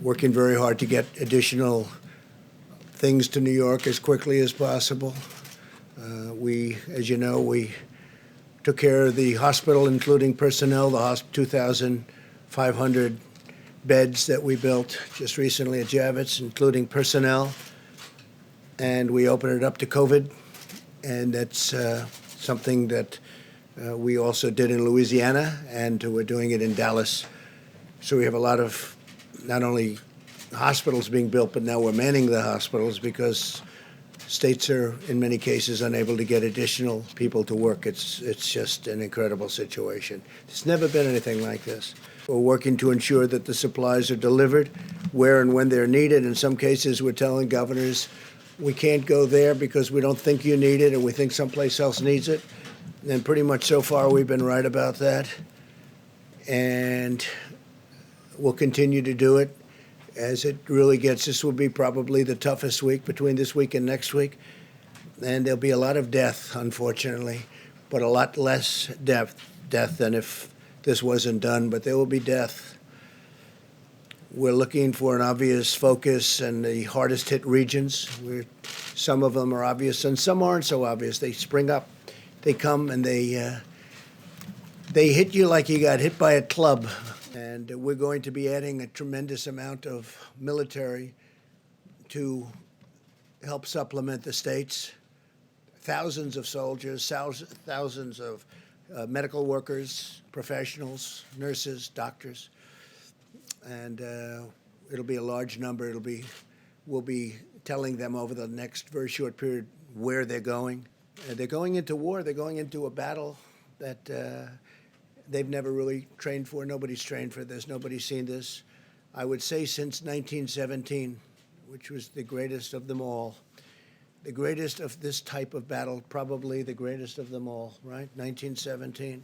working very hard to get additional things to New York as quickly as possible. As you know, we took care of the hospital, including personnel, the 2,500 beds that we built just recently at Javits, including personnel. And we opened it up to COVID. And that's something that we also did in Louisiana, and we're doing it in Dallas. So we have a lot of not only hospitals being built, but now we're manning the hospitals because states are, in many cases, unable to get additional people to work. It's just an incredible situation. There's never been anything like this. We're working to ensure that the supplies are delivered where and when they're needed. In some cases, we're telling governors, we can't go there because we don't think you need it, or we think someplace else needs it. And pretty much so far, we've been right about that. And we'll continue to do it as it really gets. This will be probably the toughest week between this week and next week. And there'll be a lot of death, unfortunately, but a lot less death than if this wasn't done. But there will be death. We're looking for an obvious focus in the hardest hit regions. Some of them are obvious and some aren't so obvious. They spring up, they come, and they hit you like you got hit by a club. And we're going to be adding a tremendous amount of military to help supplement the states. Thousands of soldiers, thousands of medical workers, professionals, nurses, doctors. And it'll be a large number. We'll be telling them over the next very short period where they're going. They're going into war. They're going into a battle that they've never really trained for. Nobody's trained for this. Nobody's seen this. I would say since 1917, which was the greatest of them all. The greatest of this type of battle, probably the greatest of them all, right? 1917.